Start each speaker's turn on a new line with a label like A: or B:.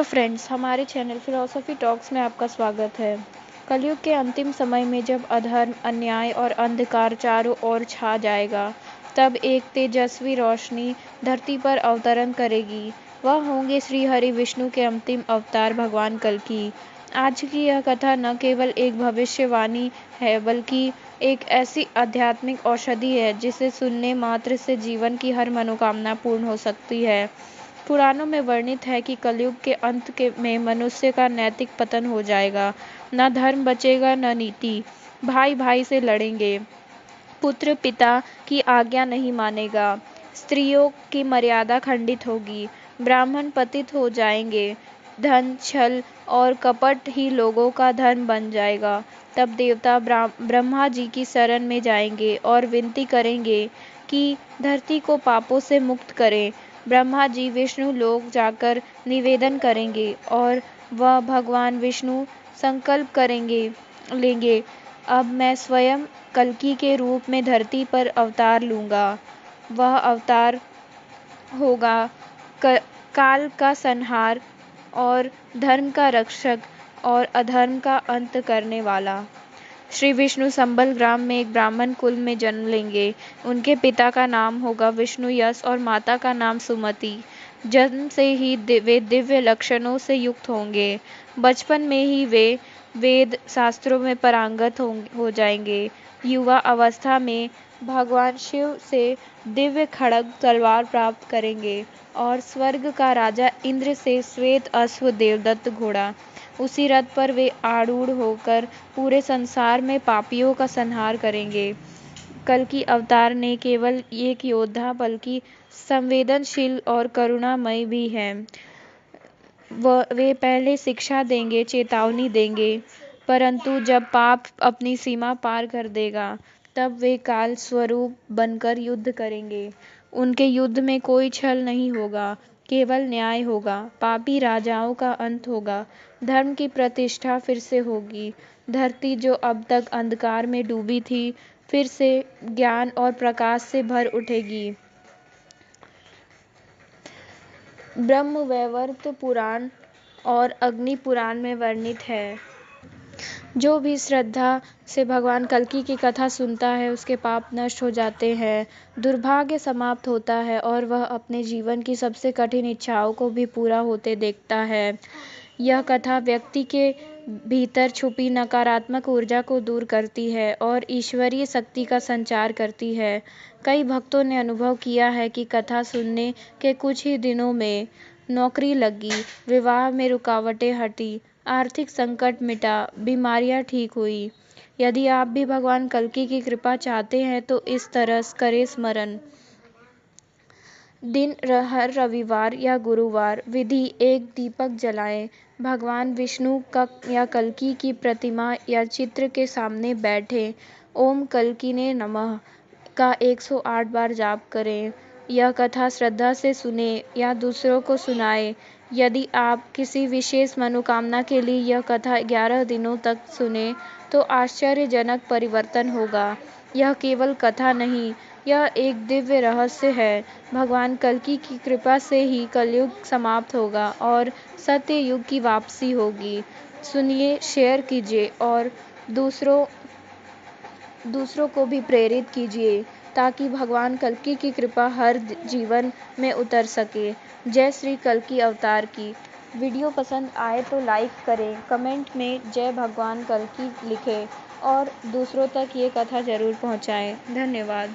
A: Hello friends, हमारे channel philosophy talks में आपका स्वागत है। कलयुग के अंतिम समय में जब अधर्म, अन्याय और अंधकार चारों ओर छा जाएगा, तब एक तेजस्वी रोशनी धरती पर अवतरण करेगी। वह होंगे श्री हरि विष्णु के अंतिम अवतार भगवान कल्कि। आज की यह कथा न केवल एक भविष्यवाणी है, बल्कि एक ऐसी आध्यात्मिक औषधि है जिसे सुनने मात्र से जीवन की हर मनोकामना पूर्ण हो सकती है। पुराणों में वर्णित है कि कलयुग के अंत में मनुष्य का नैतिक पतन हो जाएगा। न धर्म बचेगा, न नीति। भाई भाई से लड़ेंगे, पुत्र पिता की आज्ञा नहीं मानेगा, स्त्रियों की मर्यादा खंडित होगी, ब्राह्मण पतित हो जाएंगे, धन, छल और कपट ही लोगों का धर्म बन जाएगा। तब देवता ब्रह्मा जी की शरण में जाएंगे और विनती करेंगे कि धरती को पापों से मुक्त करें। ब्रह्मा जी विष्णु लोक जाकर निवेदन करेंगे और वह भगवान विष्णु संकल्प लेंगे, अब मैं स्वयं कल्कि के रूप में धरती पर अवतार लूँगा। वह अवतार होगा काल का संहार और धर्म का रक्षक और अधर्म का अंत करने वाला। श्री विष्णु संबल ग्राम में एक ब्राह्मण कुल में जन्म लेंगे। उनके पिता का नाम होगा विष्णु यश और माता का नाम सुमति। जन्म से ही वे दिव्य लक्षणों से युक्त होंगे। बचपन में ही वे वेद शास्त्रों में पारंगत हो जाएंगे। युवा अवस्था में भगवान शिव से दिव्य खड्ग तलवार प्राप्त करेंगे और स्वर्ग का राजा इंद्र से श्वेत अश्व देवदत्त घोड़ा। उसी रथ पर वे आरूढ़ होकर पूरे संसार में पापियों का संहार करेंगे। कल्कि अवतार ने केवल एक योद्धा बल्कि संवेदनशील और करुणामय भी हैं। वे पहले शिक्षा देंगे, चेतावनी देंगे, परंतु जब पाप अपनी सीमा पार कर देगा, तब वे काल स्वरूप बनकर युद्ध करेंगे। उनके युद्ध में कोई छल नहीं होगा, केवल न्याय होगा। पापी राजाओं का अंत होगा, धर्म की प्रतिष्ठा फिर से होगी। धरती जो अब तक अंधकार में डूबी थी, फिर से ज्ञान और प्रकाश से भर उठेगी। ब्रह्मवैवर्त पुराण और अग्नि पुराण में वर्णित है, जो भी श्रद्धा से भगवान कल्कि की कथा सुनता है, उसके पाप नष्ट हो जाते हैं, दुर्भाग्य समाप्त होता है और वह अपने जीवन की सबसे कठिन इच्छाओं को भी पूरा होते देखता है। यह कथा व्यक्ति के भीतर छुपी नकारात्मक ऊर्जा को दूर करती है और ईश्वरीय शक्ति का संचार करती है। कई भक्तों ने अनुभव किया है कि कथा सुनने के कुछ ही दिनों में नौकरी लगी, विवाह में रुकावटें हटी, आर्थिक संकट मिटा, बीमारियां ठीक हुई। यदि आप भी भगवान कल्कि की कृपा चाहते हैं तो इस तरह करें स्मरण। दिन हर रविवार या गुरुवार विधि एक दीपक जलाएं। भगवान विष्णु का या कल्कि की प्रतिमा या चित्र के सामने बैठे ओम कल्किने नमः का 108 बार जाप करें। यह कथा श्रद्धा से सुने या दूसरों को सुनाएं। यदि आप किसी विशेष मनोकामना के लिए यह कथा 11 दिनों तक सुने तो आश्चर्यजनक परिवर्तन होगा। यह केवल कथा नहीं, यह एक दिव्य रहस्य है। भगवान कल्कि की कृपा से ही कलयुग समाप्त होगा और सत्य युग की वापसी होगी। सुनिए, शेयर कीजिए और दूसरों को भी प्रेरित कीजिए ताकि भगवान कल्कि की कृपा हर जीवन में उतर सके। जय श्री कल्कि अवतार की। वीडियो पसंद आए तो लाइक करें, कमेंट में जय भगवान कल्कि लिखें और दूसरों तक ये कथा जरूर पहुंचाएं। धन्यवाद।